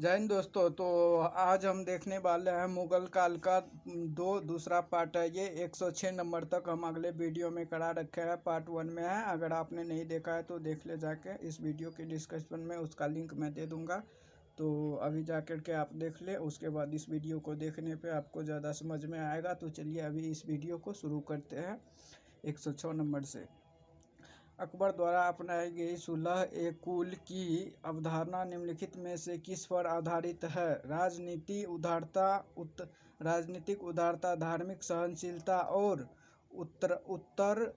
जय हिंद दोस्तों। तो आज हम देखने वाले हैं मुगल काल का दूसरा पार्ट है। ये 106 नंबर तक हम अगले वीडियो में करा रखे हैं, पार्ट 1 में है। अगर आपने नहीं देखा है तो देख ले जाके, इस वीडियो के डिस्क्रिप्शन में उसका लिंक मैं दे दूंगा। तो अभी जाकर के आप देख ले, उसके बाद इस वीडियो को देखने पे आपको ज़्यादा समझ में आएगा। तो चलिए अभी इस वीडियो को शुरू करते हैं 106 नंबर से। अकबर द्वारा अपनाई गई सुलह ए कुल की अवधारणा निम्नलिखित में से किस पर आधारित है? राजनीतिक उदारता, धार्मिक सहनशीलता और उत्तर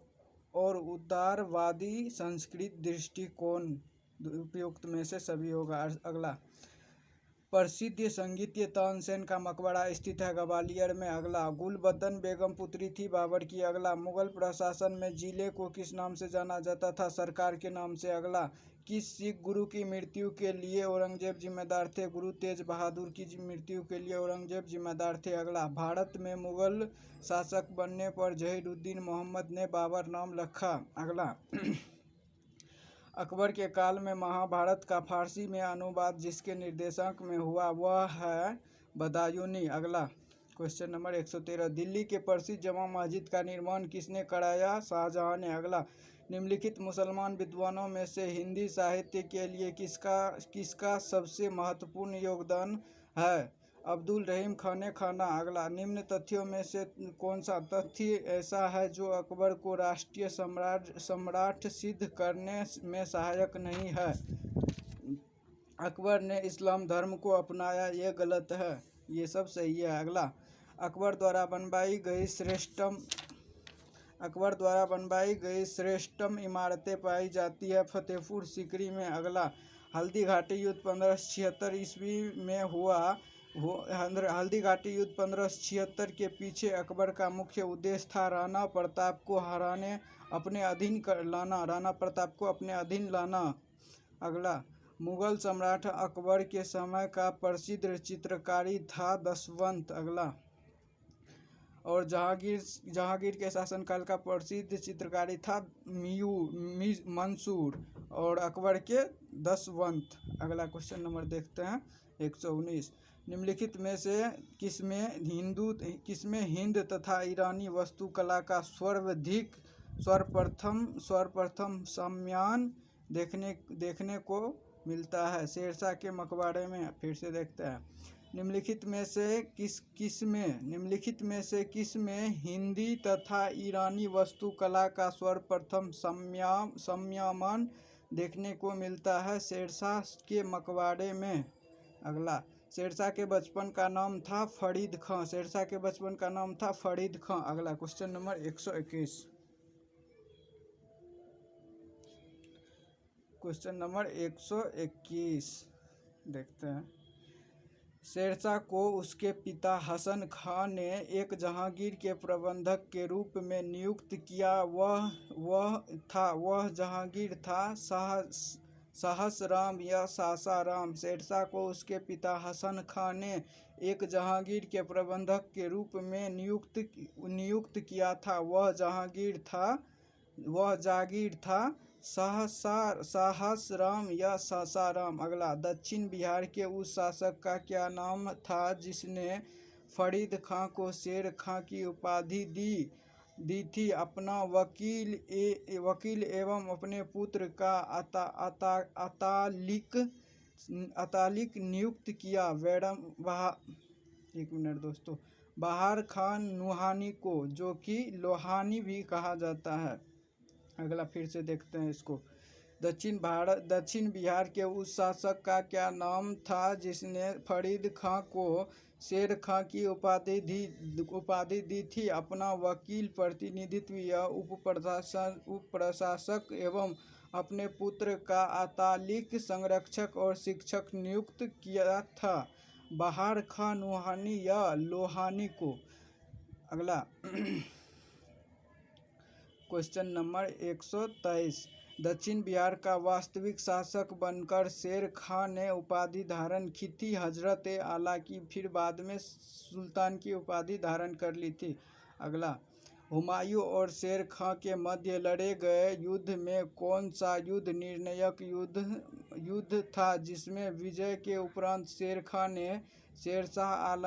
और उदारवादी संस्कृत दृष्टिकोण। उपयुक्त में से सभी होगा। अगला, प्रसिद्ध संगीतज्ञ तानसेन का मकबरा स्थित है ग्वालियर में। अगला, गुलबदन बेगम पुत्री थी बाबर की। अगला, मुगल प्रशासन में जिले को किस नाम से जाना जाता था? सरकार के नाम से। अगला, किस सिख गुरु की मृत्यु के लिए औरंगजेब जिम्मेदार थे? गुरु तेज बहादुर की मृत्यु के लिए औरंगजेब जिम्मेदार थे। अगला, भारत में मुगल शासक बनने पर जहीरुद्दीन मोहम्मद ने बाबर नाम रखा। अगला, अकबर के काल में महाभारत का फारसी में अनुवाद जिसके निर्देशक में हुआ वह है बदायूनी। अगला, क्वेश्चन नंबर 113, दिल्ली के प्रसिद्ध जमा मस्जिद का निर्माण किसने कराया? शाहजहां ने। अगला, निम्नलिखित मुसलमान विद्वानों में से हिंदी साहित्य के लिए किसका सबसे महत्वपूर्ण योगदान है? अब्दुल रहीम खाना। अगला, निम्न तथ्यों में से कौन सा तथ्य ऐसा है जो अकबर को राष्ट्रीय सम्राट सिद्ध करने में सहायक नहीं है? अकबर ने इस्लाम धर्म को अपनाया, ये गलत है, ये सब सही है। अगला, अकबर द्वारा बनवाई गई श्रेष्ठतम इमारतें पाई जाती है फतेहपुर सीकरी में। अगला, हल्दी घाटी युद्ध 1576 ईस्वी में हुआ। हल्दी घाटी युद्ध 1576 के पीछे अकबर का मुख्य उद्देश्य था राणा प्रताप को अपने अधीन लाना। अगला, मुगल सम्राट अकबर के समय का प्रसिद्ध चित्रकारी था दशवंत। अगला, और जहांगीर के शासनकाल का प्रसिद्ध चित्रकारी था मंसूर, और अकबर के दशवंत। अगला क्वेश्चन नंबर देखते हैं 119, निम्नलिखित में से किसमें हिंद तथा ईरानी वास्तुकला का सर्वप्रथम सम्मान देखने को मिलता है? शेरशाह के मकबरे में। फिर से देखते हैं, निम्नलिखित में से किसमें हिंदी तथा ईरानी वास्तुकला का सर्वप्रथम सम्मान देखने को मिलता है? शेरशाह के मकबरे में। अगला, शेरशाह के बचपन का नाम था फरीद खां। अगला, क्वेश्चन नंबर 121, देखते हैं। शेरशाह को उसके पिता हसन खां ने एक जहांगीर के प्रबंधक के रूप में नियुक्त किया। वह जहांगीर था सहसराम या सासाराम। शेरशाह को उसके पिता हसन खां ने एक जहांगीर के प्रबंधक के रूप में नियुक्त किया था। वह जागीर था सहसराम या सासाराम। अगला, दक्षिण बिहार के उस शासक का क्या नाम था जिसने फरीद खां को शेर खां की उपाधि दी थी? अपना वकील एवं अपने पुत्र का अतालिक नियुक्त किया। बहार खान नुहानी को, जो कि लोहानी भी कहा जाता है। अगला, फिर से देखते हैं इसको। दक्षिण बिहार के उस शासक का क्या नाम था जिसने फरीद खां को शेर खां की उपाधि दी थी? अपना वकील, प्रतिनिधित्व या उपप्रशासक एवं अपने पुत्र का अतालिक संरक्षक और शिक्षक नियुक्त किया था। बहार खां नुहानी या लोहानी को। अगला, क्वेश्चन नंबर 123, दक्षिण बिहार का वास्तविक शासक बनकर शेर खां ने उपाधि धारण की थी हजरत आला की, फिर बाद में सुल्तान की उपाधि धारण कर ली थी। अगला, हुमायूं और शेर खां के मध्य लड़े गए युद्ध में कौन सा युद्ध निर्णायक युद्ध था जिसमें विजय के उपरांत शेर खां ने शेरशाह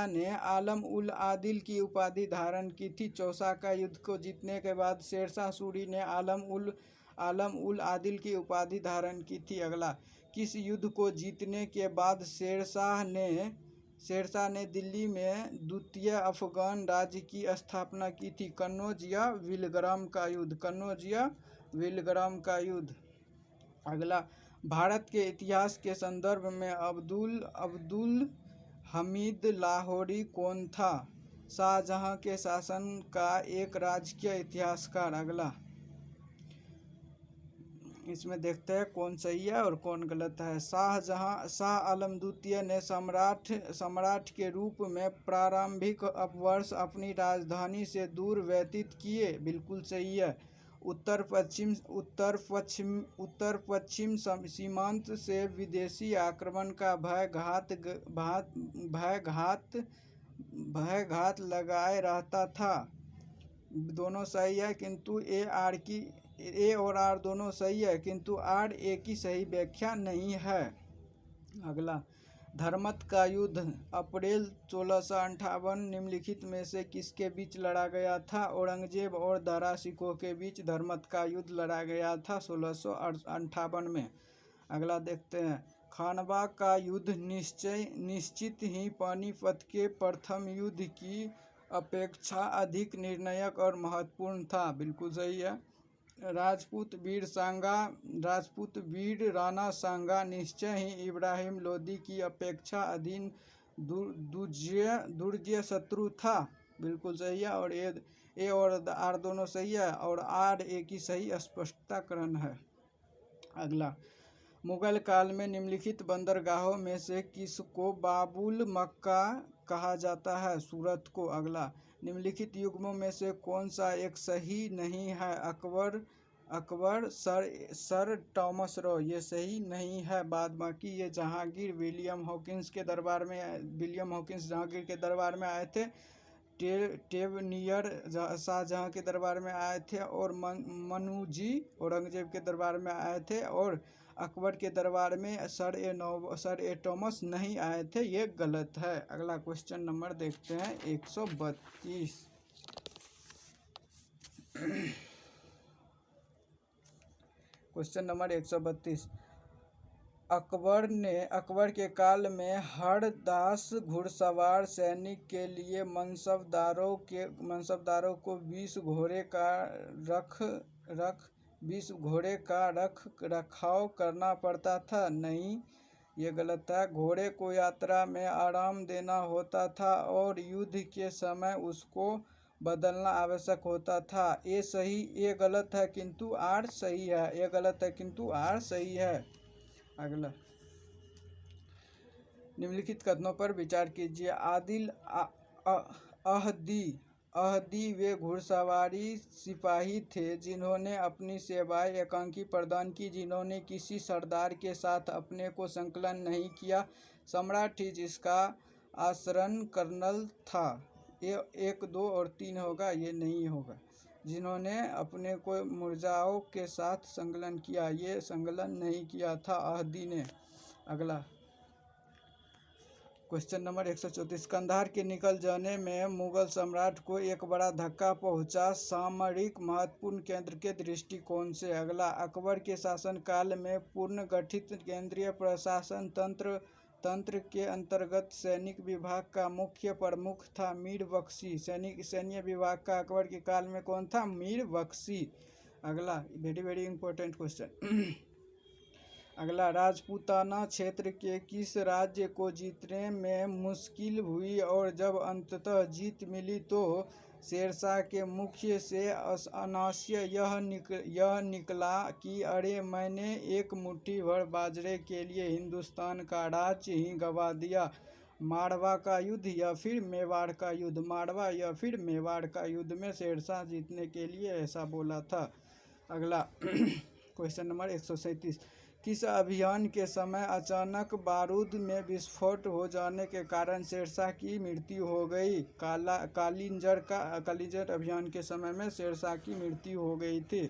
ने आलम उल आदिल की उपाधि धारण की थी। चौसा का युद्ध को जीतने के बाद शेरशाह सूरी ने आलम उल आदिल की उपाधि धारण की थी। अगला, किस युद्ध को जीतने के बाद शेरशाह ने दिल्ली में द्वितीय अफगान राज्य की स्थापना की थी? कन्नौज या विलग्राम का युद्ध। अगला, भारत के इतिहास के संदर्भ में अब्दुल हमीद लाहौरी कौन था? शाहजहां के शासन का एक राजकीय इतिहासकार। अगला, इसमें देखते हैं कौन सही है और कौन गलत है। शाह आलम द्वितीय ने सम्राट के रूप में प्रारंभिक वर्ष अपनी राजधानी से दूर व्यतीत किए। बिल्कुल सही है। उत्तर पश्चिम सीमांत से विदेशी आक्रमण का भयघात लगाए रहता था। दोनों सही है, किंतु ए और आर दोनों सही है, किंतु आर ए की सही व्याख्या नहीं है। अगला, धर्मत का युद्ध अप्रैल 1658 निम्नलिखित में से किसके बीच लड़ा गया था? औरंगजेब और दारा सिकोह के बीच धर्मत का युद्ध लड़ा गया था 1658 में। अगला देखते हैं, खानवा का युद्ध निश्चित ही पानीपत के प्रथम युद्ध की अपेक्षा अधिक निर्णायक और महत्वपूर्ण था। बिल्कुल सही है। राजपूत वीर राणा सांगा निश्चय ही इब्राहिम लोदी की अपेक्षा अधिक दुर्जय शत्रु था। बिल्कुल सही है। और ए और आर दोनों सही है और आर ए की सही स्पष्टीकरण है। अगला, मुगल काल में निम्नलिखित बंदरगाहों में से किसको बाबुल मक्का कहा जाता है? सूरत को। अगला, निम्नलिखित युग्मों में से कौन सा एक सही नहीं है? अकबर सर टॉमस रॉ, ये सही नहीं है। बाद बाकी ये जहांगीर विलियम हॉकिंस जहांगीर के दरबार में आए थे। टेवनियर शाहजहां के दरबार में आए थे और मनुजी औरंगजेब के दरबार में आए थे और अकबर के दरबार में सर ए टॉमस नहीं आए थे। ये गलत है। अगला क्वेश्चन नंबर देखते हैं 132। क्वेश्चन नंबर 132, अकबर के काल में हरदास घुड़सवार सैनिक के लिए मनसबदारों को 20 घोड़े का रख रखाव करना पड़ता था। नहीं, ये गलत है। घोड़े को यात्रा में आराम देना होता था और युद्ध के समय उसको बदलना आवश्यक होता था। ये गलत है, किंतु आर सही है। ये गलत है, किंतु आर सही है। अगला, निम्नलिखित कथनों पर विचार कीजिए। आदिल अहदी वे घुड़सवारी सिपाही थे जिन्होंने अपनी सेवाएं एकांकी प्रदान की, जिन्होंने किसी सरदार के साथ अपने को संकलन नहीं किया। सम्राट ही जिसका आचरण कर्नल था। ये 1, 2 और 3 होगा, ये नहीं होगा। जिन्होंने अपने को मुर्जाओं के साथ संकलन किया, ये संकलन नहीं किया था अहदी ने। अगला क्वेश्चन नंबर 134, कंधार के निकल जाने में मुगल सम्राट को एक बड़ा धक्का पहुंचा सामरिक महत्वपूर्ण केंद्र के दृष्टिकोण से। अगला, अकबर के शासनकाल में पुनर्गठित केंद्रीय प्रशासन तंत्र के अंतर्गत सैनिक विभाग का मुख्य प्रमुख था मीर बख्शी। सैन्य विभाग का अकबर के काल में कौन था? मीर बख्शी। अगला, वेरी वेरी इंपॉर्टेंट क्वेश्चन। अगला, राजपूताना क्षेत्र के किस राज्य को जीतने में मुश्किल हुई और जब अंततः जीत मिली तो शेरशाह के मुख्य से अनायास यह निकला कि अरे मैंने एक मुट्ठी भर बाजरे के लिए हिंदुस्तान का राज्य ही गंवा दिया। मारवा का युद्ध या फिर मेवाड़ का युद्ध? मारवा या फिर मेवाड़ का युद्ध में शेरशाह जीतने के लिए ऐसा बोला था। अगला क्वेश्चन नंबर 137, किस अभियान के समय अचानक बारूद में विस्फोट हो जाने के कारण शेरशाह की मृत्यु हो गई? कालिंजर अभियान के समय में शेरशाह की मृत्यु हो गई थी।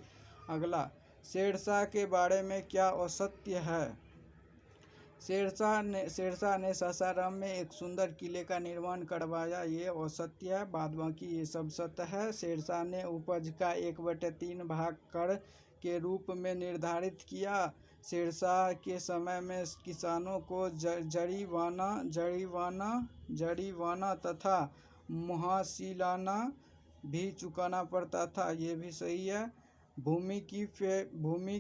अगला, शेरशाह के बारे में क्या असत्य है? शेरशाह ने सासाराम में एक सुंदर किले का निर्माण करवाया, ये असत्य है। बाद बाकी ये सब सत्य है। शेरशाह ने उपज का 1/3 भाग कर के रूप में निर्धारित किया। शेरशाह के समय में किसानों को जरिवाना तथा मुहासिलाना भी चुकाना पड़ता था, ये भी सही है। भूमि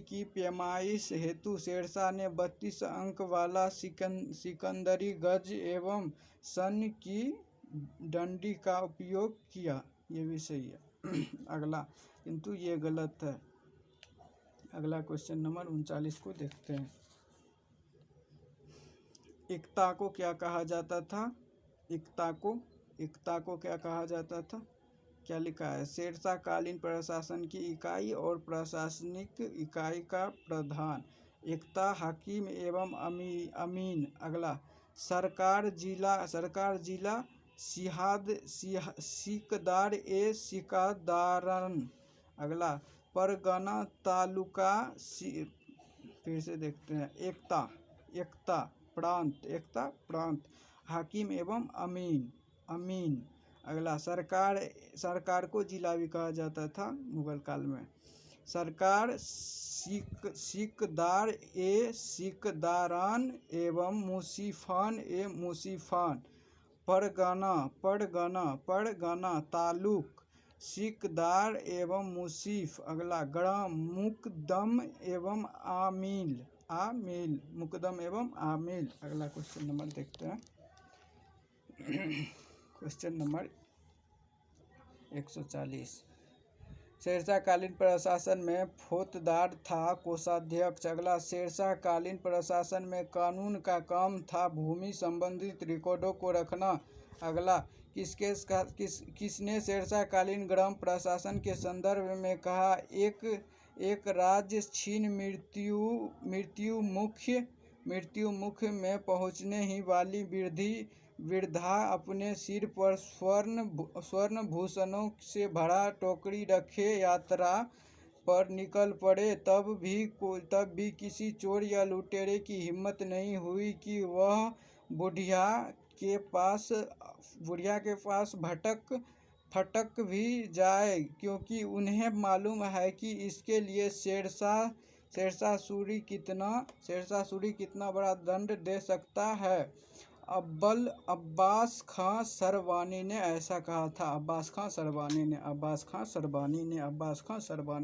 की पैमाइश हेतु शेरशाह ने 32 अंक वाला सिकंदरी गज एवं सन की डंडी का उपयोग किया, ये भी सही है। अगला, किंतु ये गलत है। अगला क्वेश्चन नंबर 39 को देखते हैं। एकता को क्या कहा जाता था? एकता को क्या कहा जाता था? क्या लिखा है? शेरशाह कालीन प्रशासन की इकाई और प्रशासनिक इकाई का प्रधान। एकता हाकिम एवं अमीन। अगला, सरकार जिला सिकदार सिकदारन। अगला, परगना तालुका फिर से देखते हैं। एकता प्रांत हाकिम एवं अमीन। अगला, सरकार को जिला भी कहा जाता था मुगल काल में। सरकार सिकदार सिकदारान एवं मुसीफान। परगना तालुक सिकदार एवं मुसीफ। अगला, ग्राम मुकदम एवं आमिल। अगला क्वेश्चन नंबर देखते हैं। Question number 140। शेरशाह कालीन प्रशासन में फौजदार था कोषाध्यक्ष। अगला, शेरशाह कालीन प्रशासन में कानून का काम था भूमि संबंधित रिकॉर्डों को रखना। अगला, किसने शेरशाह कालीन ग्राम प्रशासन के संदर्भ में कहा, एक राज्य छीन मृत्यु मुख में पहुंचने ही वाली वृद्धा अपने सिर पर स्वर्ण भूषणों से भरा टोकरी रखे यात्रा पर निकल पड़े, तब भी किसी चोर या लुटेरे की हिम्मत नहीं हुई कि वह बुढ़िया के पास फटक भी जाए, क्योंकि उन्हें मालूम है कि इसके लिए शेरशाह सूरी कितना बड़ा दंड दे सकता है। अब्बास खां सरवानी ने ऐसा कहा था। अब्बास खां सरवानी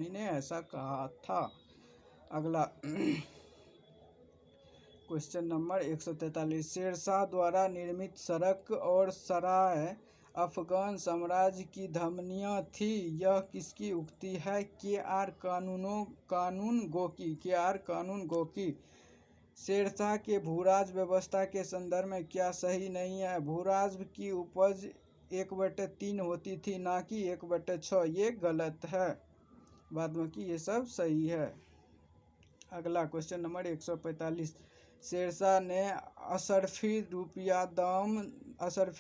ने ऐसा कहा था। अगला क्वेश्चन नंबर 143। शेरशाह द्वारा निर्मित सड़क और सराय अफगान साम्राज्य की धमनियाँ थी, यह किसकी उक्ति है? के.आर. कानून गोकी। शेरशाह के भूराज व्यवस्था के संदर्भ में क्या सही नहीं है? भूराज की उपज 1/3 होती थी, ना कि 1/6, ये गलत है। बाद में कि ये सब सही है। अगला क्वेश्चन नंबर 145। शेरशाह ने अशरफी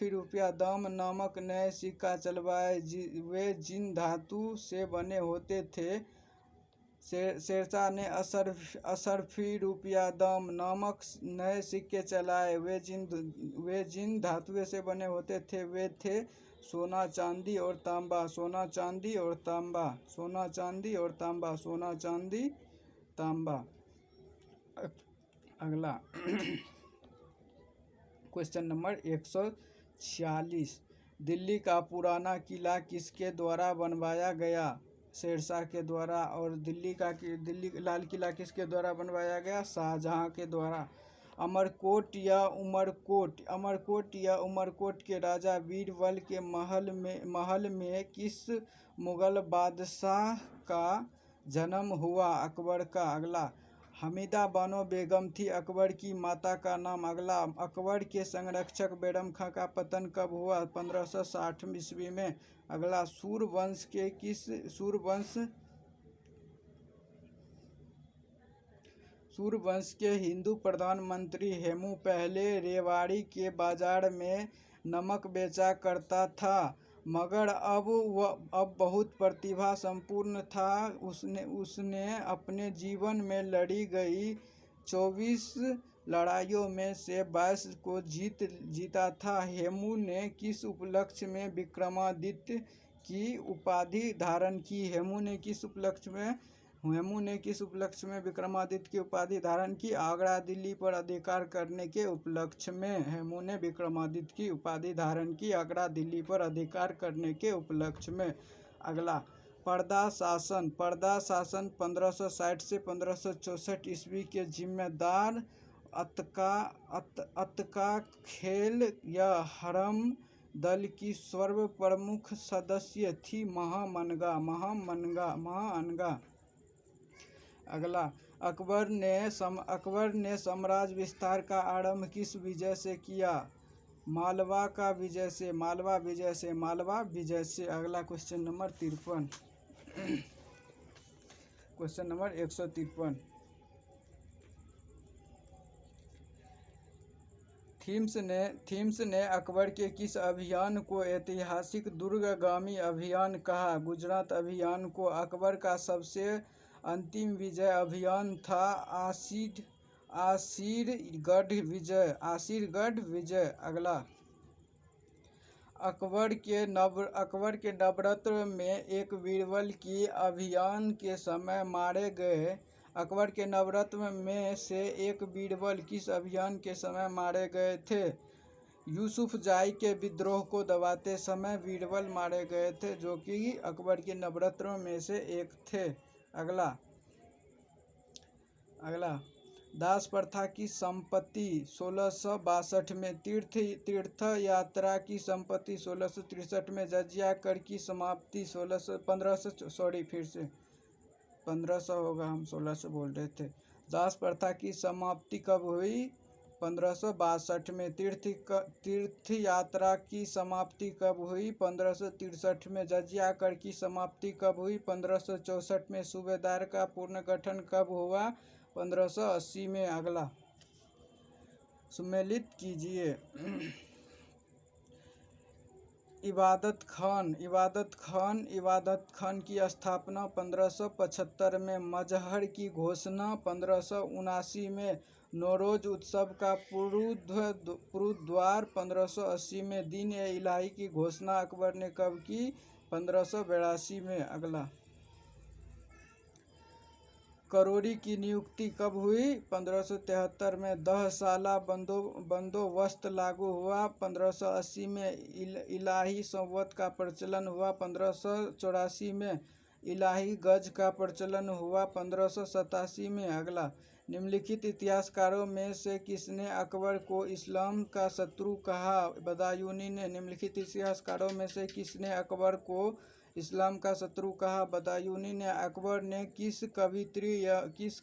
रुपया दाम नामक नए सिक्का चलवाए, वे जिन धातु से बने होते थे। शेरशाह ने अशरफी रुपया दाम नामक नए सिक्के चलाए, वे जिन धातुओं से बने होते थे वे थे सोना चांदी और तांबा। अगला क्वेश्चन नंबर 146। दिल्ली का पुराना किला किसके द्वारा बनवाया गया? शेरशाह के द्वारा। और दिल्ली लाल किला किसके द्वारा बनवाया गया? शाहजहां के द्वारा। अमरकोट या उमरकोट के राजा बीरबल के महल में किस मुगल बादशाह का जन्म हुआ? अकबर का। अगला, हमीदा बानो बेगम थी अकबर की माता का नाम। अगला, अकबर के संरक्षक बैरम खां का पतन कब हुआ? 1560 ईस्वी में। अगला, सूर्यवंश के हिंदू प्रधानमंत्री हेमू पहले रेवाड़ी के बाजार में नमक बेचा करता था, मगर अब बहुत प्रतिभा संपूर्ण था। उसने अपने जीवन में लड़ी गई 24 लड़ाइयों में से 22 को जीता था। हेमू ने किस उपलक्ष्य में विक्रमादित्य की उपाधि धारण की? हेमू ने किस उपलक्ष्य में विक्रमादित्य की उपाधि धारण की? आगरा दिल्ली पर अधिकार करने के उपलक्ष्य में हेमू ने विक्रमादित्य की उपाधि धारण की, आगरा दिल्ली पर अधिकार करने के उपलक्ष्य में। अगला, पर्दा शासन 1560 से 1564 ईस्वी के जिम्मेदार अतका खेल या हरम दल की सर्वप्रमुख सदस्य थी महाअनगा। अगला, अकबर ने साम्राज्य विस्तार का आरंभ किस विजय से किया? मालवा विजय से। अगला, question number 53। Question number 153। Themes ने अकबर के किस अभियान को ऐतिहासिक दूरगामी अभियान कहा? गुजरात अभियान को। अकबर का सबसे अंतिम विजय अभियान था आसिरगढ़ विजय। अगला, अकबर के नवरत्न में एक बीरबल की अभियान के समय मारे गए। अकबर के नवरत्न में से एक बीरबल किस अभियान के समय मारे गए थे? यूसुफजाई के विद्रोह को दबाते समय बीरबल मारे गए थे, जो कि अकबर के नवरत्नों में से एक थे। अगला, दास प्रथा की संपत्ति 1662 में, तीर्थ यात्रा की संपत्ति 1663 में, जजिया कर की समाप्ति 1500 होगा, हम 1600 बोल रहे थे। दास प्रथा की समाप्ति कब हुई? 1562 में। तीर्थ यात्रा की समाप्ति कब हुई? 1563 में। जजिया कर की समाप्ति कब हुई? 1564 में। सूबेदार का पुनर्गठन कब हुआ? 1580 में। अगला, सम्मिलित कीजिए। इबादत खान की स्थापना 1575 में, मजहर की घोषणा 1579 में, नौरोज उत्सव का पुरुद्वार 1580 में, दीन-ए-इलाही की घोषणा अकबर ने कब की? 1582 में। अगला, करोड़ी की नियुक्ति कब हुई? 1573 में। 10 साला बंदोबस्त लागू हुआ 1580 में। इलाही संवत का प्रचलन हुआ 1584 में। इलाही गज का प्रचलन हुआ 1587 में। अगला, निम्नलिखित इतिहासकारों में से किसने अकबर को इस्लाम का शत्रु कहा? बदायूनी ने। निम्नलिखित इतिहासकारों में से किसने अकबर को इस्लाम का शत्रु कहा? बदायूनी ने। अकबर ने किस कवित्री या किस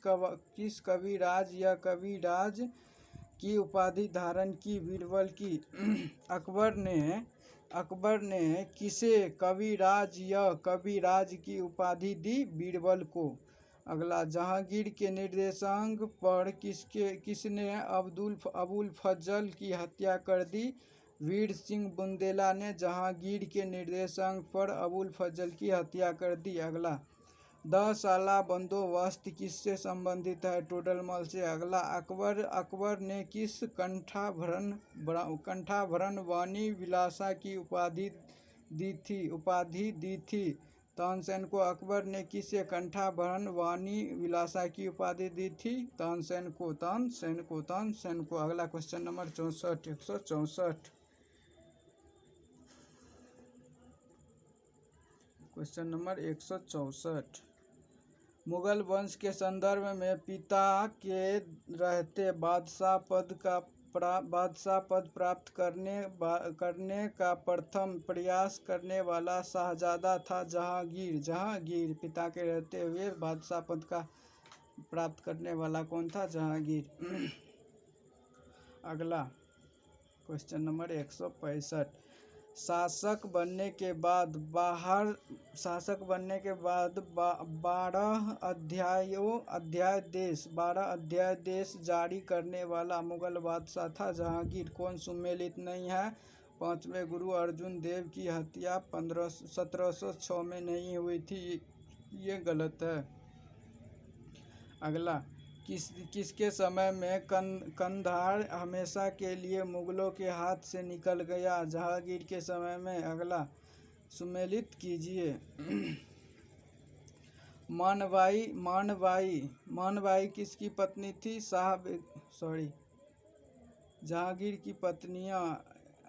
कविराज या कविराज की उपाधि धारण की? बीरबल की। अकबर ने किसे कविराज या कविराज की उपाधि दी? बीरबल को। अगला, जहांगीर के निर्देशांक पर किसने अबुल फजल की हत्या कर दी? वीर सिंह बुंदेला ने जहांगीर के निर्देशांक पर अबुल फजल की हत्या कर दी। अगला, 10 साला बंदोबस्त किससे संबंधित है? टोडरमल से। अगला, अकबर ने किस कंठाभरण वाणी विलासा की उपाधि दी थी? तानसेन को। अकबर ने किसे कंठाभरण वाणी विलासा की उपाधि दी थी? तानसेन को। अगला, question number 64 164। Question number 164। Mughal वंश के संदर्भ में पिता के रहते बादशाह पद प्राप्त करने का प्रथम प्रयास करने वाला शाहजादा था जहांगीर। पिता के रहते हुए बादशाह पद का प्राप्त करने वाला कौन था? जहांगीर। अगला, क्वेश्चन नंबर 165। शासक बनने के बाद 12 अध्यादेश जारी करने वाला मुगल बादशाह था जहांगीर। कौन सुमेलित नहीं है? 5वें गुरु अर्जुन देव की हत्या 1706 में नहीं हुई थी, ये गलत है। अगला, किसके समय में कंधार हमेशा के लिए मुगलों के हाथ से निकल गया? जहांगीर के समय में। अगला, सुमेलित कीजिए। मानबाई किसकी पत्नी थी? जहांगीर की पत्नियां।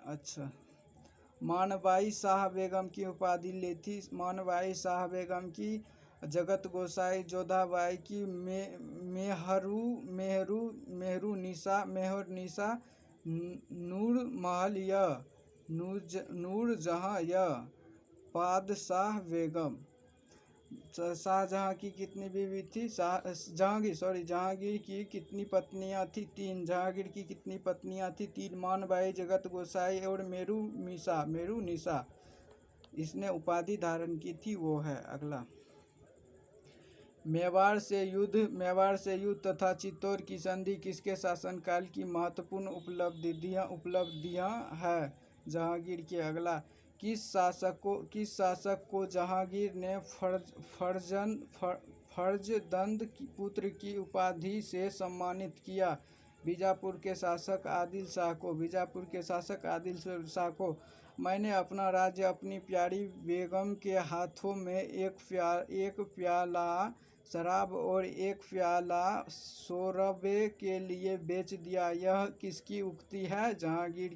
अच्छा, मानबाई शाह बेगम की उपाधि ली थी। मानबाई शाह बेगम की जगत गोसाई जोधाबाई की मेहरू निसा नूर महल या नूरजहां या पादशाह बेगम। शाहजहां की कितनी बीवी थी? जहांगीर की कितनी पत्नियां थी? 3। जहांगीर की कितनी पत्नियां थी? 3। मानबाई, जगत गोसाई और मेरू निसा इसने उपाधि धारण की थी, वो है। अगला, मेवाड़ से युद्ध तथा चित्तौड़ की संधि किसके शासनकाल की महत्वपूर्ण उपलब्धियां हैं? जहांगीर के। अगला, किस शासक को जहांगीर ने फर्जंद पुत्र की उपाधि से सम्मानित किया? बीजापुर के शासक आदिल शाह को। मैंने अपना राज्य अपनी प्यारी बेगम के हाथों में एक प्याला शराब और एक प्याला शोरबे के लिए बेच दिया। यह किसकी उक्ति है? जहांगीर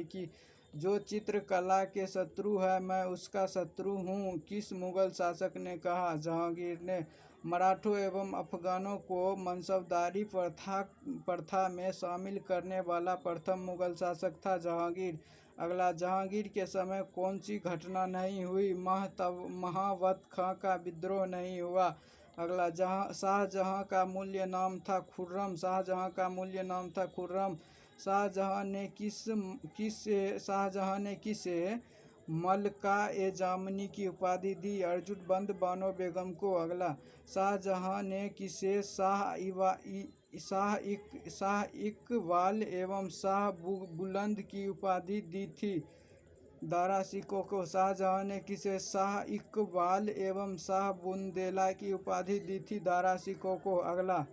की। जो चित्रकला के शत्रु है, मैं उसका शत्रु हूँ, किस मुगल शासक ने कहा? जहांगीर ने। मराठों एवं अफगानों को मनसबदारी प्रथा में शामिल करने वाला प्रथम मुगल शासक था जहांगीर। अगला, जहांगीर के समय कौन सी घटना नहीं हुई? महावत खां का विद्रोह नहीं हुआ। अगला, शाहजहां का मूल्य नाम था खुर्रम। शाहजहां ने किसे मलका-ए-जामनी की उपाधि दी? अर्जुनबंद बानो बेगम को। अगला, शाहजहां ने किसे शाह इकबाल एवं शाह बुलंद की उपाधि दी थी? दारा शिकोह को। शाहजहां ने किसे शाह इकबाल एवं शाह बुंदेला की उपाधि दी थी? दारा शिकोह को। अगला,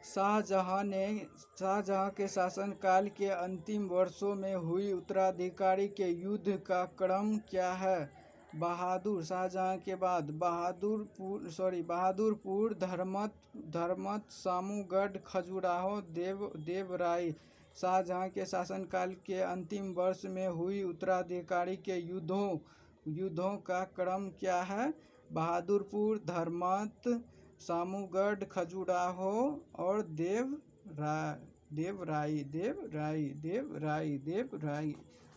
शाहजहां के शासनकाल के अंतिम वर्षों में हुई उत्तराधिकारी के युद्ध का क्रम क्या है? बहादुर। शाहजहां के बाद बहादुरपुर, धर्मत, सामूगढ़, खजुराहो, देवराई। शाहजहां के शासनकाल के अंतिम वर्ष में हुई उत्तराधिकारी के युद्धों का क्रम क्या है? बहादुरपुर, धर्मत, सामूगढ़, खजुराहो और देवराई।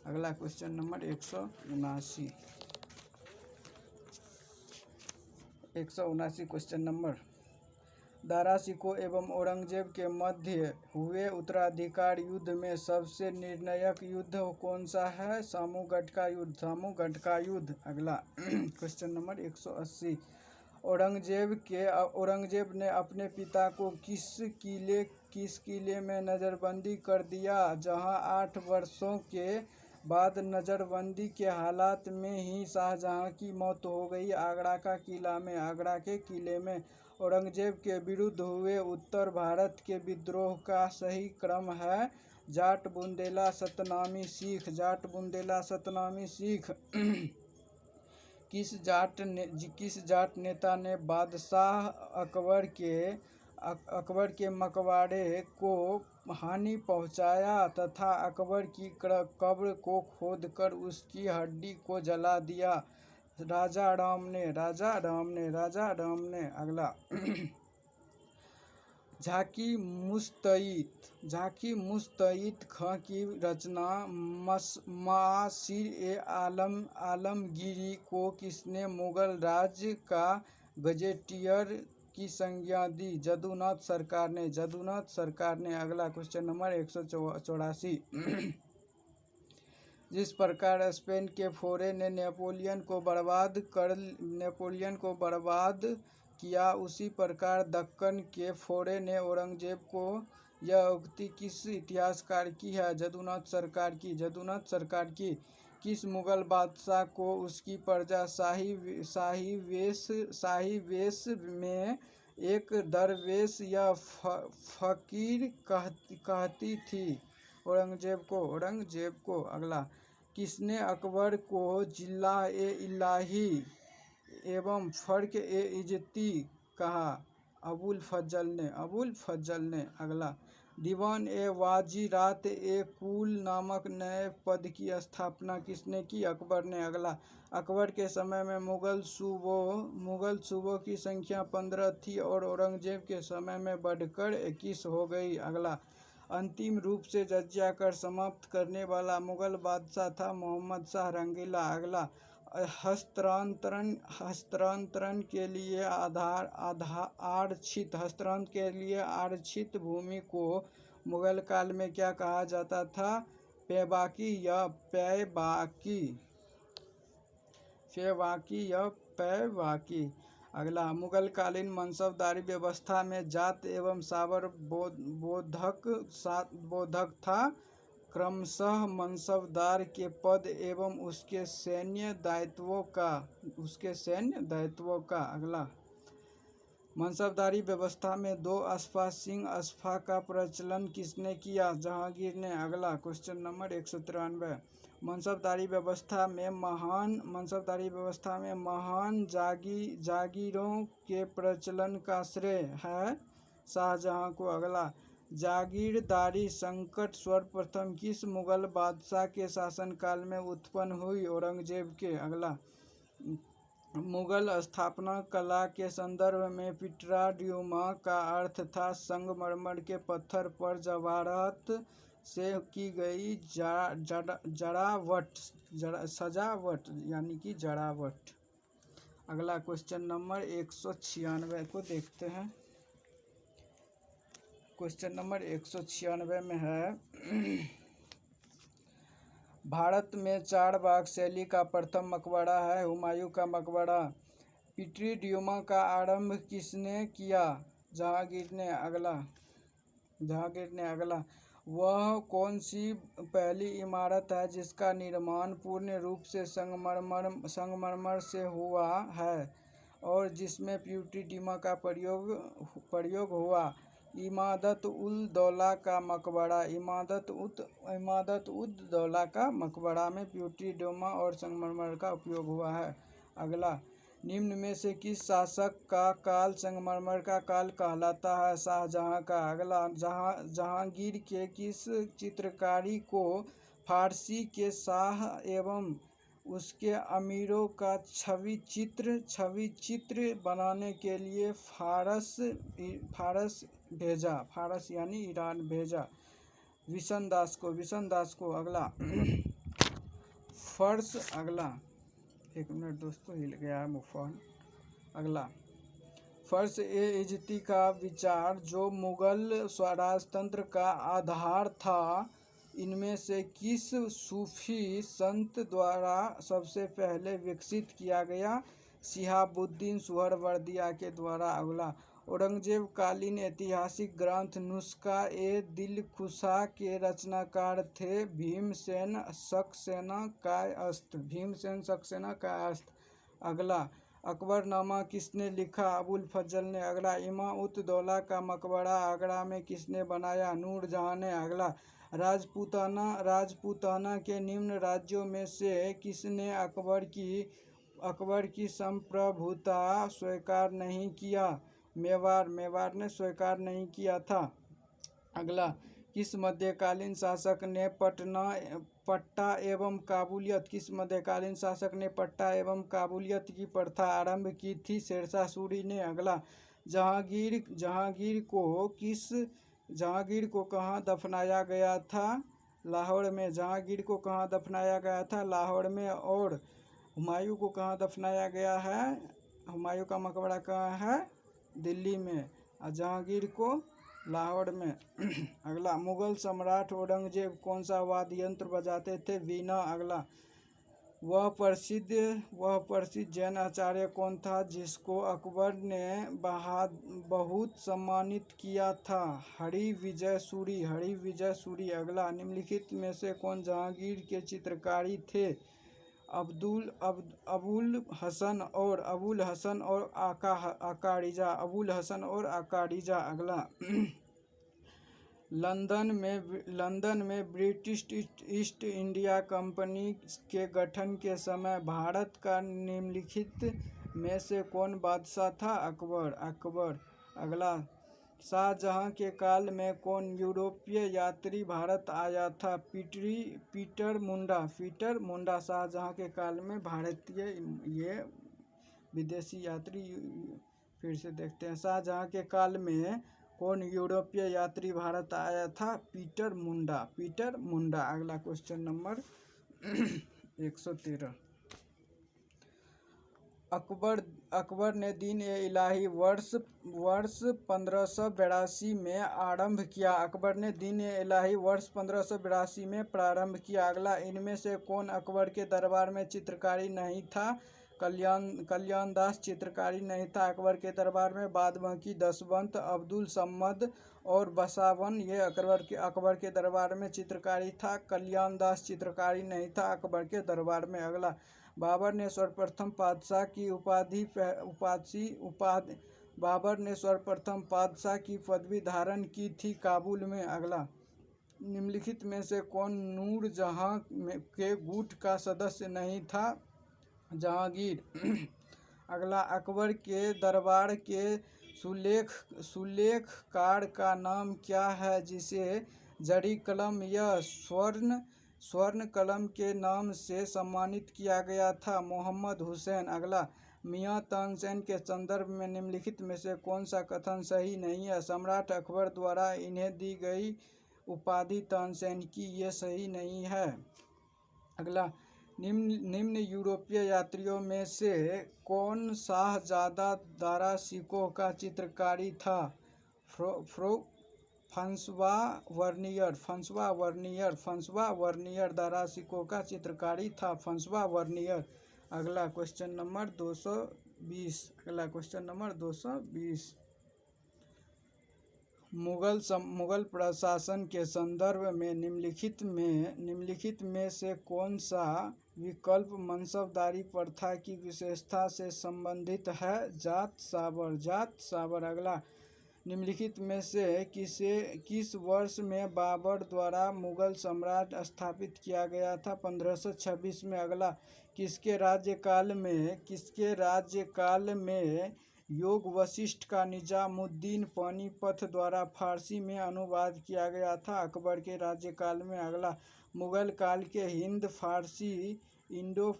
अगला question number 179 question number. Dara Shikoh एवं औरंगजेब के मध्य हुए उत्तराधिकार युद्ध में सबसे निर्णायक युद्ध कौन सा है? सामूगढ़ का युद्ध। अगला क्वेश्चन नंबर 180। औरंगजेब ने अपने पिता को किस किले में नजरबंदी कर दिया? जहां 8 वर्षों के बाद नजरबंदी के हालात में ही शाहजहां की मौत हो गई। आगरा के किले में। औरंगजेब के विरुद्ध हुए उत्तर भारत के विद्रोह का सही क्रम है जाट बुंदेला सतनामी सिख। किस जाट नेता ने बादशाह अकबर के मकबरे को हानि पहुंचाया तथा अकबर की कब्र को खोदकर उसकी हड्डी को जला दिया? राजा राम ने। अगला, झाकी मुस्तैद खां की रचना मासीर-ए-आलमगीरी को किसने मुगल राज्य का गजेटियर की संज्ञा दी? जदुनाथ सरकार ने। अगला क्वेश्चन नंबर 184। जिस प्रकार स्पेन के फोरे ने नेपोलियन को बर्बाद किया, उसी प्रकार दक्कन के फोरे ने औरंगजेब को। यह उक्ति किस इतिहासकार की है? जदुनाथ सरकार की। किस मुगल बादशाह को उसकी प्रजा शाही वेश में एक दरवेश या फकीर कहती थी? औरंगजेब को। अगला, किसने अकबर को जिल्ला-ए-इलाही एवं फर्क-ए-इज़्ज़ती कहा? अबुल फज्जल ने। अगला, दीवान-ए-वाज़िरात-ए-कुल नामक नए पद की स्थापना किसने की? अकबर ने। अगला, अकबर के समय में मुगल सूबों की संख्या 15 थी और औरंगजेब के समय में बढ़कर 21 हो गई। अगला, अंतिम रूप से जजिया कर समाप्त करने वाला मुगल बादशाह था मोहम्मद शाह रंगीला। अगला, हस्तांतरण के लिए आरक्षित भूमि को मुगल काल में क्या कहा जाता था? पैबाकी या पैबाकी। अगला, मुगल कालीन मनसबदारी व्यवस्था में जाट एवं साबर बोधक था। क्रमशः मनसबदार के पद एवं उसके सैन्य दायित्वों का। अगला, मनसबदारी व्यवस्था में 2 अस्पा सिंह अस्पा का प्रचलन किसने किया? जहांगीर ने। अगला, क्वेश्चन नंबर 193, मनसबदारी व्यवस्था में महान जागीरों के प्रचलन का श्रेय है शाहजहां को। अगला, जागीरदारी संकट सर्वप्रथम किस मुगल बादशाह के शासनकाल में उत्पन्न हुई? औरंगजेब के। अगला, मुगल स्थापना कला के संदर्भ में पिट्राड्यूमा का अर्थ था संगमरमर के पत्थर पर जवाहरात से की गई सजावट यानी कि जड़ावट। अगला, क्वेश्चन नंबर 196 को देखते हैं। क्वेश्चन नंबर 196 में है, भारत में 4 बाग शैली का प्रथम मकबरा है हुमायूं का मकबरा। पिट्राड्यूमा का आरंभ किसने किया? जहांगीर ने। अगला, वह कौन सी पहली इमारत है जिसका निर्माण पूर्ण रूप से संगमरमर से हुआ है और जिसमें पिट्राड्यूमा का प्रयोग हुआ? इमादत-उद-दौला का मकबरा। इमादत-उद-दौला का मकबरा में पिट्राड्यूमा और संगमरमर का उपयोग हुआ है। अगला, निम्न में से किस शासक का काल संगमरमर का काल कहलाता है? शाहजहां का। अगला, जहांगीर के किस चित्रकारी को फारसी के शाह एवं उसके अमीरों का छवि चित्र बनाने के लिए फारस यानी ईरान भेजा? विशन दास को। अगला, अगला, एक मिनट दोस्तों, हिल गया है फोन। अगला, फर्श-ए-इज़्ज़ती का विचार जो मुगल स्वराजतंत्र का आधार था, इनमें से किस सूफी संत द्वारा सबसे पहले विकसित किया गया? शिहाबुद्दीन सुहरवर्दिया के द्वारा। अगला, औरंगजेब कालीन ऐतिहासिक ग्रंथ नुस्खा-ए-दिलकुशा के रचनाकार थे भीमसेन सक्सेना कायस्थ। अगला, अकबरनामा किसने लिखा? अबुल फज्जल ने। अगला, इमादत-उद-दौला का मकबरा आगरा में किसने बनाया? नूरजहां ने। अगला, राजपूताना के निम्न राज्यों में से किसने अकबर की संप्रभुता स्वीकार नहीं किया? मेवाड़ ने स्वीकार नहीं किया था। अगला, किस मध्यकालीन शासक ने पट्टा एवं काबूलियत की प्रथा आरंभ की थी? शेरशाह सूरी ने। अगला, जहांगीर को कहाँ दफनाया गया था? लाहौर में। जहांगीर को कहाँ दफनाया गया था? लाहौर में। और हुमायूं को कहाँ दफनाया गया है? हुमायूं का मकबरा कहाँ है? दिल्ली में। और जहांगीर को लाहौर में। अगला, मुगल सम्राट औरंगजेब कौन सा वाद्य यंत्र बजाते थे? वीणा। अगला, वह प्रसिद्ध जैन आचार्य कौन था जिसको अकबर ने बहुत सम्मानित किया था? हरिविजय सूरी। अगला, निम्नलिखित में से कौन जहांगीर के चित्रकारी थे? अबुल हसन और आका रिजा। अगला, लंदन में ब्रिटिश ईस्ट इंडिया कंपनी के गठन के समय भारत का निम्नलिखित में से कौन बादशाह था? अकबर। अगला, शाहजहां के काल में कौन यूरोपीय यात्री भारत आया था? पीटर मुंडा शाहजहां के काल में भारतीय ये विदेशी यात्री। फिर से देखते हैं, शाहजहां के काल में कौन यूरोपीय यात्री भारत आया था? पीटर मुंडा। अगला क्वेश्चन नंबर 113। अकबर ने दीन-ए-इलाही वर्ष 1582 में आरंभ किया। वर्ष 1582 में प्रारंभ किया। अगला, इनमें से कौन अकबर के दरबार में चित्रकारी नहीं था? कल्याण दास चित्रकारी नहीं था अकबर के दरबार में। बाद बाकी दसवंत, अब्दुल सम्मद और बसावन ये अकबर के दरबार में चित्रकारी था। कल्याण दास चित्रकारी नहीं था अकबर के दरबार में। अगला, बाबर ने सर्वप्रथम पातशाह की पदवी धारण की थी काबुल में। अगला, निम्नलिखित में से कौन नूरजहां के गुट का सदस्य नहीं था? जहांगीर। अगला, अकबर के दरबार के सुलेखकार का नाम क्या है जिसे जरी कलम या स्वर्ण कलम के नाम से सम्मानित किया गया था? मोहम्मद हुसैन। अगला, मियां तानसेन के संदर्भ में निम्नलिखित में से कौन सा कथन सही नहीं है? सम्राट अकबर द्वारा इन्हें दी गई उपाधि तानसेन की, ये सही नहीं है। अगला, निम्न यूरोपीय यात्रियों में से कौन शाहजादा दारा शिकोह का चित्रकारी था? फ्रांस्वा वर्नियर दारा शिकोह का चित्रकारी था। Francois Bernier. अगला क्वेश्चन नंबर 220। मुगल प्रशासन के संदर्भ में निम्नलिखित में से कौन सा विकल्प मनसबदारी प्रथा की विशेषता से संबंधित है? जात साबर। अगला, निम्नलिखित में से किस वर्ष में बाबर द्वारा मुगल सम्राट स्थापित किया गया था? 1526 में। अगला, किसके राज्यकाल में योग वशिष्ठ का निजामुद्दीन पानीपत द्वारा फारसी में अनुवाद किया गया था? अकबर के राज्यकाल में। अगला, मुगल काल के हिंद फारसी इंडो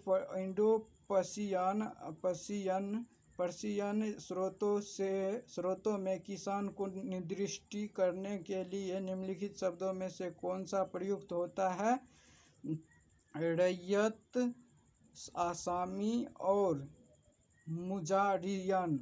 पर्शियन स्रोतों में किसान को निर्दिष्ट करने के लिए निम्नलिखित शब्दों में से कौन सा प्रयुक्त होता है? रैयत, आसामी और मुजारियन।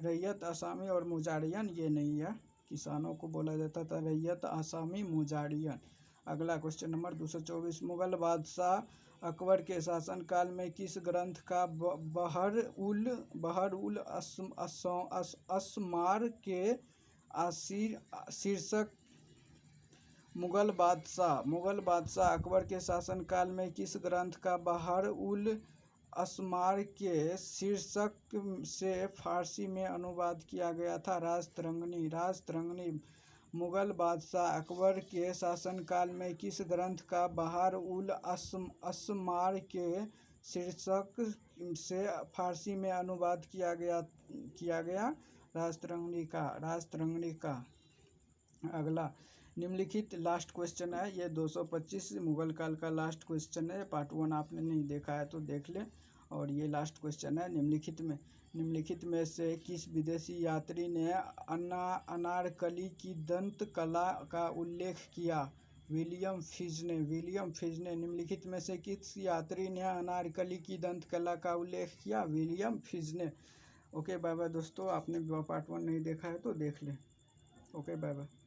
रैयत, आसामी और मुजारियन ये नहीं है, किसानों को बोला जाता था रैयत, आसामी, मुजारियन। अगला क्वेश्चन नंबर 224। मुगल बादशाह अकबर के शासनकाल में किस ग्रंथ का बहर उल असमार के शीर्षक? मुगल बादशाह अकबर के शासनकाल में किस ग्रंथ का बहर उल असमार के शीर्षक से फारसी में अनुवाद किया गया था? राजतरंगिणी। मुगल बादशाह अकबर के शासनकाल में किस ग्रंथ का बहर उल असमार के शीर्षक से फारसी में अनुवाद किया गया? राजतरंगिणी का। अगला, निम्नलिखित लास्ट क्वेश्चन है, ये 225 मुगल काल का लास्ट क्वेश्चन है। पार्ट 1 आपने नहीं देखा है तो देख लें। और ये लास्ट क्वेश्चन है, निम्नलिखित में से किस विदेशी यात्री ने अनारकली की दंत कला का उल्लेख किया? विलियम फिजने। निम्नलिखित में से किस यात्री ने अनारकली की दंत कला का उल्लेख किया? विलियम फिजने। ओके, बाय बाय दोस्तों, आपने पार्ट 1 नहीं देखा है तो देख लें। Okay, bye bye.